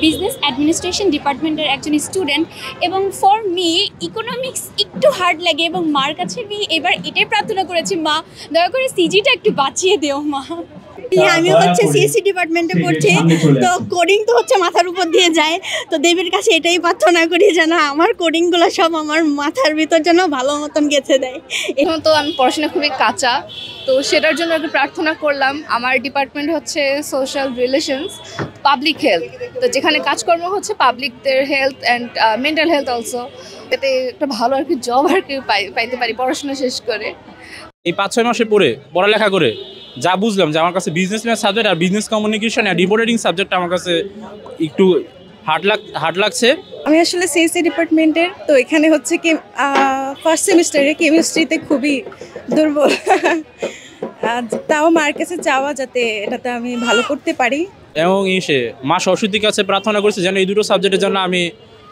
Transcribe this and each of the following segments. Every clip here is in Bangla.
বিজনেস অ্যাডমিনিস্ট্রেশন ডিপার্টমেন্টের একজন স্টুডেন্ট এবং ফর মি ইকোনমিক্স একটু হার্ড লাগে এবং মার কাছে আমি এবার এটাই প্রার্থনা করেছি, মা দয়া করে সিজিটা একটু বাঁচিয়ে দেও মা। আমি হচ্ছে সিএসসি ডিপার্টমেন্টে পড়ছি, তো কোডিং তো হচ্ছে মাথার উপর দিয়ে যায়, তো দেবীর কাছে এটাই প্রার্থনা করি যেন আমার কোডিংগুলো সব আমার মাথার ভিতর যেন ভালো মতন গেঁথে দেয়। এখন তো আমি পড়াশোনা খুবই কাঁচা, তো সেটার জন্য একটু প্রার্থনা করলাম। আমার ডিপার্টমেন্ট হচ্ছে সোশ্যাল রিলেশনস পাবলিক হেলথ, তো যেখানে কাজকর্ম হচ্ছে পাবলিকদের health and mental health also, এতে একটা ভালো আর কি জব আর কি পাইতে পারি পড়াশোনা শেষ করে। এই 5-6 মাসে পড়ালেখা করে যা বুঝলাম যে আমার কাছে বিজনেস সাবজেক্ট আর বিজনেস কমিউনিকেশন আর রিপোর্টিং সাবজেক্টটা আমার কাছে একটু হার্ড লাগছে। আমি আসলে সিএসসি ডিপার্টমেন্টের, তো এখানে হচ্ছে কি ফার্স্ট সেমিস্টারে কেমিস্ট্রিতে খুবই দুর্বল, তাও মার কাছে চাওয়া যাতে এটাতে আমি ভালো করতে পারি। এবং মা সরস্বতীর কাছে প্রার্থনা করছে যেন এই দুটো সাবজেক্টের জন্য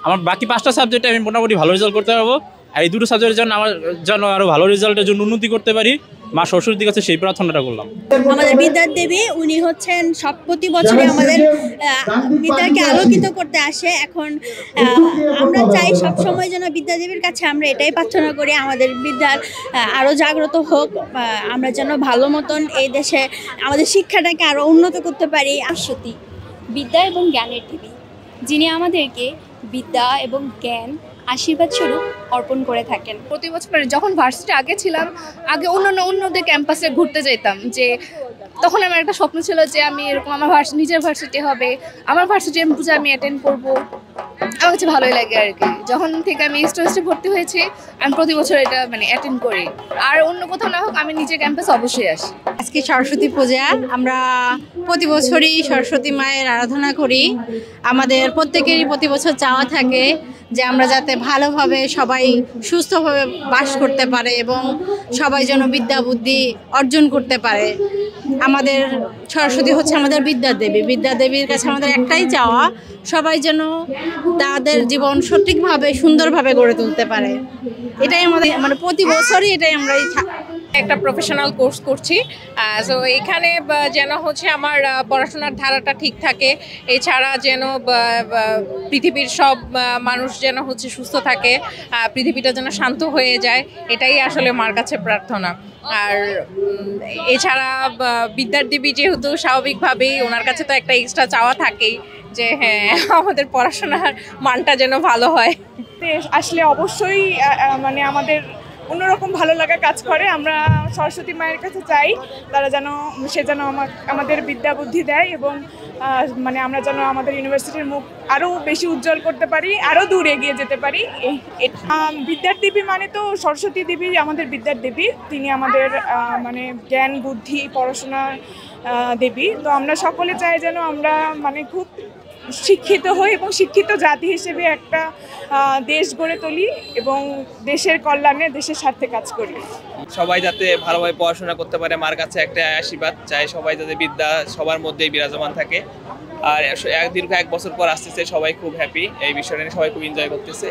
আমার বাকি 5টা সাবজেক্টে আমি মোটামুটি ভালো রেজাল্ট করতে পারবো, আর এই দুটো সাবজেক্টের জন্য আমার জন্য আরও ভালো রেজাল্টের জন্য উন্নতি করতে পারি। মা সরস্বতীর কাছে সেই প্রার্থনাটা করলাম। আমাদের বিদ্যার দেবী উনি হচ্ছেন সব প্রতি বছরে আমাদের বিদ্যাকে আলোকিত করতে আসে। এখন আমরা চাই সবসময় যেন বিদ্যা দেবীর কাছে আমরা এটাই প্রার্থনা করি আমাদের বিদ্যার আরও জাগ্রত হোক, আমরা যেন ভালো মতন এই দেশে আমাদের শিক্ষাটাকে আরও উন্নত করতে পারি। সত্যি বিদ্যা এবং জ্ঞানের দেবী, যিনি আমাদেরকে বিদ্যা এবং জ্ঞান আশীর্বাদ স্বরূপ অর্পণ করে থাকেন। প্রতি বছর যখন ভার্সিটি আগে ছিলাম, আগে অন্যদের ক্যাম্পাসে ঘুরতে যেতাম, যে তখন আমার একটা স্বপ্ন ছিল যে আমি এরকম আমার নিজের ভার্সিটি হবে, আমার ভার্সিটি পূজা আমি অ্যাটেন্ড করবো। আমার কাছে ভালোই লাগে আর কি। যখন থেকে আমি স্টুডেন্টে ভর্তি হয়েছি আমি প্রতি বছর এটা অ্যাটেন্ড করি, আর অন্য কোথাও না হোক আমি নিজের ক্যাম্পাসে অবশ্যই আসি। আজকে সরস্বতী পূজা, আমরা প্রতি বছরই সরস্বতী মায়ের আরাধনা করি। আমাদের প্রত্যেকেরই প্রতি বছর চাওয়া থাকে যে আমরা যাতে ভালোভাবে সবাই সুস্থভাবে বাস করতে পারে এবং সবাই যেন বিদ্যা বুদ্ধি অর্জন করতে পারে। আমাদের সরস্বতী হচ্ছে আমাদের বিদ্যার দেবী, বিদ্যা দেবীর কাছে আমাদের একটাই চাওয়া সবাই যেন তাদের জীবন সঠিকভাবে সুন্দরভাবে গড়ে তুলতে পারে। এটাই আমাদের প্রতি বছরই এটাই আমরা একটা প্রফেশনাল কোর্স করছি, সো এখানে যেন হচ্ছে আমার পড়াশোনার ধারাটা ঠিক থাকে, এছাড়া যেন পৃথিবীর সব মানুষ যেন হচ্ছে সুস্থ থাকে, পৃথিবীটা যেন শান্ত হয়ে যায়, এটাই আসলে মার কাছে প্রার্থনা। আর এছাড়া বিদ্যার দেবী যেহেতু স্বাভাবিকভাবেই ওনার কাছে তো একটা এক্সট্রা চাওয়া থাকেই যে হ্যাঁ আমাদের পড়াশোনার মানটা যেন ভালো হয়। আসলে অবশ্যই আমাদের অন্যরকম ভালো লাগা কাজ করে। আমরা সরস্বতী মায়ের কাছে চাই সে যেন আমাদের বিদ্যা বুদ্ধি দেয় এবং আমরা যেন আমাদের ইউনিভার্সিটির মুখ আরও বেশি উজ্জ্বল করতে পারি, আরও দূর এগিয়ে যেতে পারি। বিদ্যার দেবী মানে তো সরস্বতী দেবী আমাদের বিদ্যার দেবী, তিনি আমাদের জ্ঞান বুদ্ধি পড়াশোনার দেবী। তো আমরা সকলে চাই যেন আমরা খুব শিক্ষিত হই এবং শিক্ষিত জাতি হিসেবে একটা দেশ গড়ে তুলি এবং দেশের কল্যাণে দেশের স্বার্থে কাজ করি। সবাই যাতে ভালোভাবে পড়াশোনা করতে পারে, মার কাছে একটা আশীর্বাদ চাই, সবাই যাতে বিদ্যা সবার মধ্যেই বিরাজমান থাকে। আর দীর্ঘ 1 বছর পর আসতেছে, সবাই খুব হ্যাপি, এই বিষয়টা নিয়ে সবাই খুব এনজয় করতেছে।